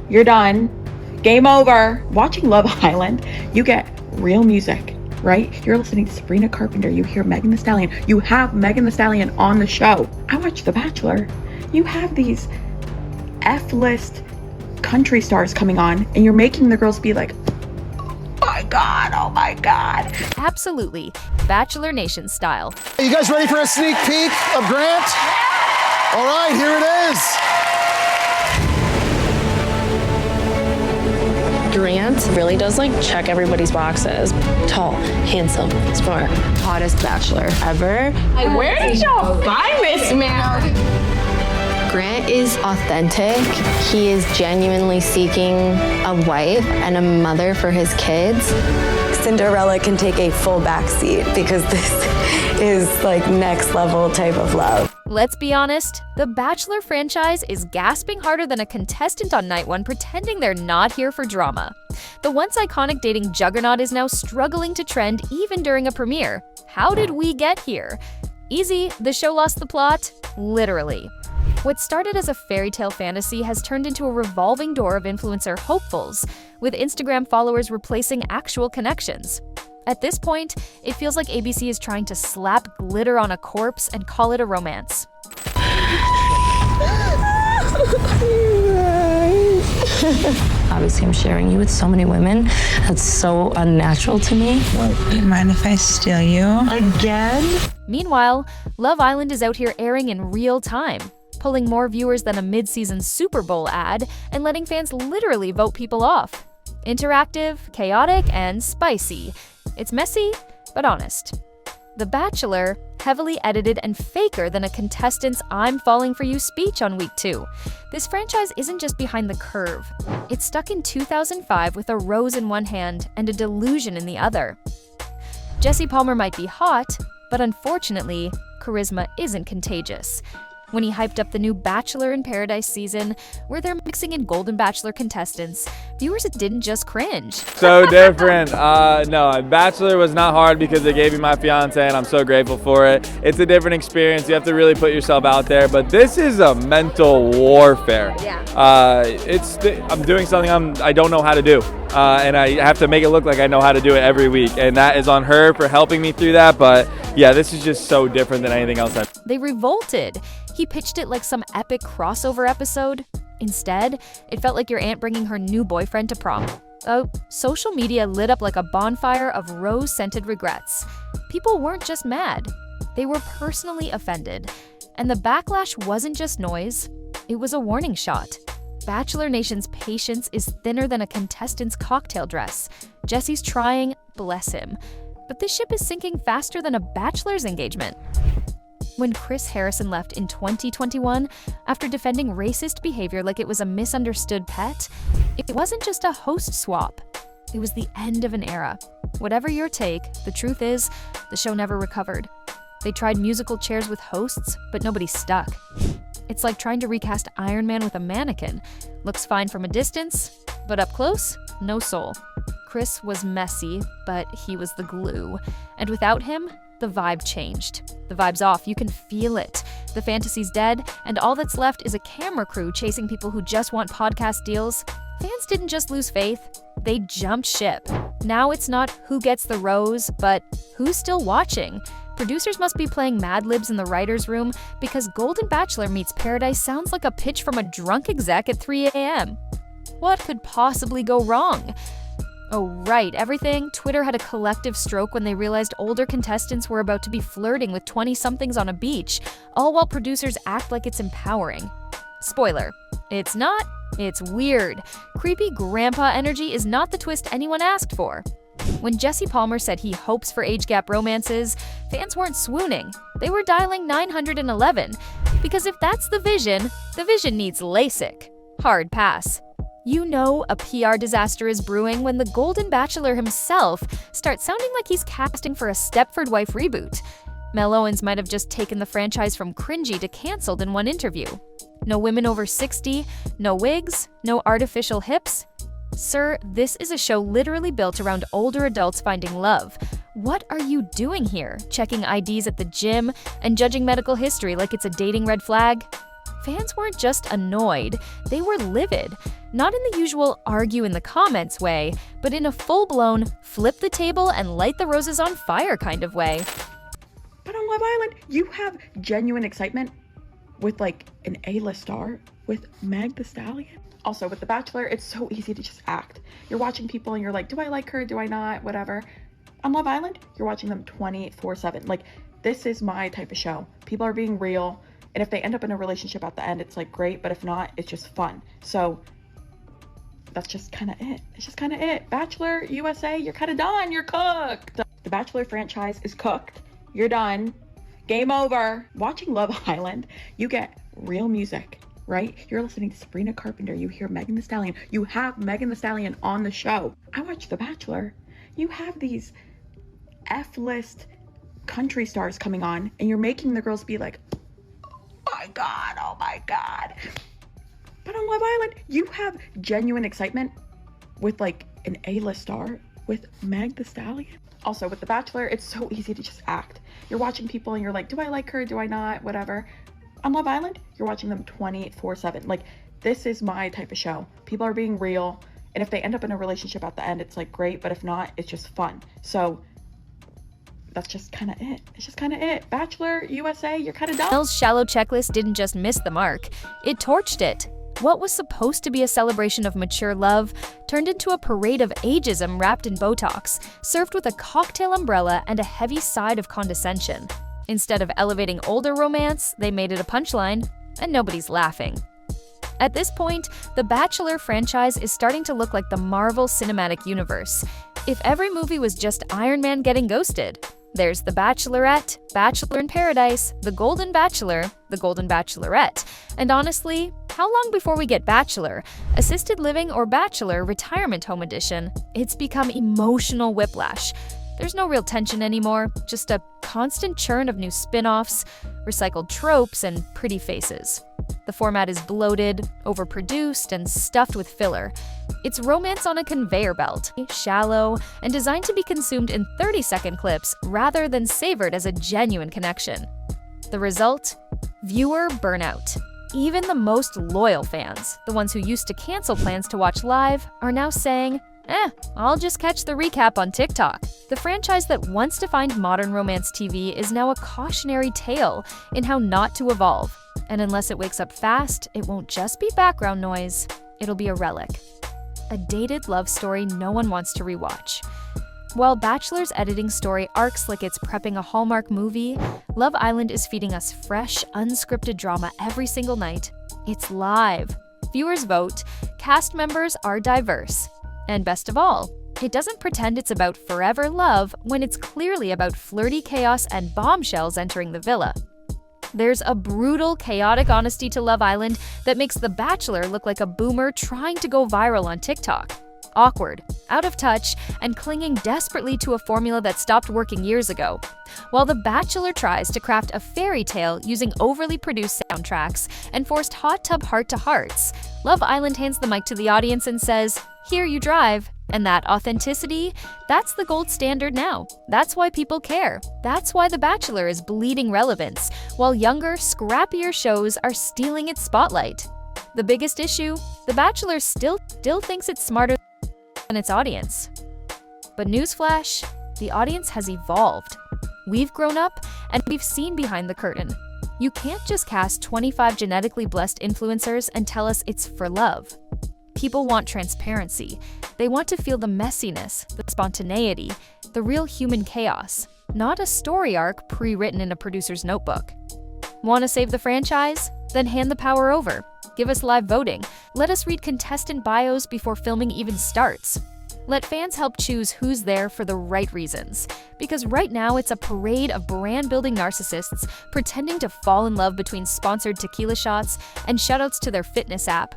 You're done. Game over. Watching Love Island, you get real music, right? You're listening to Sabrina Carpenter. You hear Megan Thee Stallion. You have Megan Thee Stallion on the show. I watch The Bachelor. You have these F-list country stars coming on, and you're making the girls be like, oh my God. Absolutely. Bachelor Nation style. Are you guys ready for a sneak peek of Grant? All right, here it is. Grant really does check everybody's boxes. Tall, handsome, smart, hottest bachelor ever. Where did y'all find this man? Grant is authentic. He is genuinely seeking a wife and a mother for his kids. Cinderella can take a full backseat because this is next level type of love. Let's be honest, the Bachelor franchise is gasping harder than a contestant on night one pretending they're not here for drama. The once iconic dating juggernaut is now struggling to trend even during a premiere. How did we get here? Easy, the show lost the plot? Literally. What started as a fairy tale fantasy has turned into a revolving door of influencer hopefuls, with Instagram followers replacing actual connections. At this point, it feels like ABC is trying to slap glitter on a corpse and call it a romance. Obviously, I'm sharing you with so many women. That's so unnatural to me. You mind if I steal you? Again? Meanwhile, Love Island is out here airing in real time, pulling more viewers than a mid-season Super Bowl ad and letting fans literally vote people off. Interactive, chaotic, and spicy. It's messy, but honest. The Bachelor, heavily edited and faker than a contestant's "I'm falling for you" speech on week 2. This franchise isn't just behind the curve. It's stuck in 2005 with a rose in one hand and a delusion in the other. Jesse Palmer might be hot, but unfortunately, charisma isn't contagious. When he hyped up the new Bachelor in Paradise season, where they're mixing in Golden Bachelor contestants, viewers didn't just cringe. So different. No, Bachelor was not hard because they gave me my fiance, and I'm so grateful for it. It's a different experience. You have to really put yourself out there, but this is a mental warfare. Yeah. I'm doing something I don't know how to do, and I have to make it look like I know how to do it every week, and that is on her for helping me through that. But yeah, this is just so different than anything else They revolted. He pitched it like some epic crossover episode. Instead, it felt like your aunt bringing her new boyfriend to prom. Social media lit up like a bonfire of rose-scented regrets. People weren't just mad. They were personally offended. And the backlash wasn't just noise. It was a warning shot. Bachelor Nation's patience is thinner than a contestant's cocktail dress. Jesse's trying, bless him. But this ship is sinking faster than a bachelor's engagement. When Chris Harrison left in 2021, after defending racist behavior like it was a misunderstood pet, it wasn't just a host swap. It was the end of an era. Whatever your take, the truth is, the show never recovered. They tried musical chairs with hosts, but nobody stuck. It's like trying to recast Iron Man with a mannequin. Looks fine from a distance, but up close, no soul. Chris was messy, but he was the glue. And without him, the vibe changed. The vibe's off, you can feel it. The fantasy's dead, and all that's left is a camera crew chasing people who just want podcast deals. Fans didn't just lose faith, they jumped ship. Now it's not who gets the rose, but who's still watching. Producers must be playing Mad Libs in the writer's room because Golden Bachelor meets Paradise sounds like a pitch from a drunk exec at 3 a.m. What could possibly go wrong? Oh right, everything. Twitter had a collective stroke when they realized older contestants were about to be flirting with 20-somethings on a beach, all while producers act like it's empowering. Spoiler, it's not, it's weird. Creepy grandpa energy is not the twist anyone asked for. When Jesse Palmer said he hopes for age gap romances, fans weren't swooning. They were dialing 911. Because if that's the vision needs LASIK. Hard pass. You know a PR disaster is brewing when the Golden Bachelor himself starts sounding like he's casting for a Stepford Wife reboot. Mel Owens might have just taken the franchise from cringy to canceled in one interview. No women over 60, no wigs, no artificial hips. Sir, this is a show literally built around older adults finding love. What are you doing here? Checking IDs at the gym and judging medical history like it's a dating red flag? Fans weren't just annoyed, they were livid. Not in the usual argue in the comments way, but in a full-blown flip the table and light the roses on fire kind of way. But on Love Island, you have genuine excitement with like an A-list star with Meg the Stallion. Also, with The Bachelor, it's so easy to just act. You're watching people and you're like, do I like her? Do I not? Whatever. On Love Island, you're watching them 24/7. Like, this is my type of show. People are being real. And if they end up in a relationship at the end, it's like great. But if not, it's just fun. So that's just kind of it. It's just kind of it. Bachelor USA, you're kind of done. You're cooked. The Bachelor franchise is cooked. You're done. Game over. Watching Love Island, you get real music, right? You're listening to Sabrina Carpenter. You hear Megan Thee Stallion. You have Megan Thee Stallion on the show. I watch The Bachelor. You have these F-list country stars coming on, and you're making the girls be like, oh my God. But on Love Island, you have genuine excitement with like an A-list star with Meg the Stallion. Also, with The Bachelor, it's so easy to just act. You're watching people and you're like, do I like her? Do I not? Whatever. On Love Island, you're watching them 24/7. Like, this is my type of show. People are being real. And if they end up in a relationship at the end, it's like great. But if not, it's just fun. So that's just kind of it. It's just kind of it. Bachelor USA, you're kind of done. Mel's shallow checklist didn't just miss the mark, it torched it. What was supposed to be a celebration of mature love turned into a parade of ageism wrapped in Botox, served with a cocktail umbrella and a heavy side of condescension. Instead of elevating older romance, they made it a punchline, and nobody's laughing. At this point, the Bachelor franchise is starting to look like the Marvel Cinematic Universe. If every movie was just Iron Man getting ghosted, there's The Bachelorette, Bachelor in Paradise, The Golden Bachelor, The Golden Bachelorette. And honestly, how long before we get Bachelor, Assisted Living or Bachelor Retirement Home Edition? It's become emotional whiplash. There's no real tension anymore, just a constant churn of new spin-offs, recycled tropes, and pretty faces. The format is bloated, overproduced, and stuffed with filler. It's romance on a conveyor belt, shallow, and designed to be consumed in 30-second clips rather than savored as a genuine connection. The result? Viewer burnout. Even the most loyal fans, the ones who used to cancel plans to watch live, are now saying, I'll just catch the recap on TikTok. The franchise that once defined modern romance TV is now a cautionary tale in how not to evolve. And unless it wakes up fast, it won't just be background noise, it'll be a relic. A dated love story no one wants to rewatch. While Bachelor's editing story arcs like it's prepping a Hallmark movie, Love Island is feeding us fresh, unscripted drama every single night. It's live. Viewers vote, cast members are diverse. And best of all, it doesn't pretend it's about forever love when it's clearly about flirty chaos and bombshells entering the villa. There's a brutal, chaotic honesty to Love Island that makes The Bachelor look like a boomer trying to go viral on TikTok. Awkward, out of touch, and clinging desperately to a formula that stopped working years ago. While The Bachelor tries to craft a fairy tale using overly produced soundtracks and forced hot tub heart-to-hearts, Love Island hands the mic to the audience and says, "Here you drive." And that authenticity, that's the gold standard now. That's why people care. That's why The Bachelor is bleeding relevance, while younger, scrappier shows are stealing its spotlight. The biggest issue? The Bachelor still thinks it's smarter than its audience. But newsflash, the audience has evolved. We've grown up, and we've seen behind the curtain. You can't just cast 25 genetically blessed influencers and tell us it's for love. People want transparency. They want to feel the messiness, the spontaneity, the real human chaos, not a story arc pre-written in a producer's notebook. Want to save the franchise? Then hand the power over. Give us live voting. Let us read contestant bios before filming even starts. Let fans help choose who's there for the right reasons. Because right now it's a parade of brand-building narcissists pretending to fall in love between sponsored tequila shots and shoutouts to their fitness app.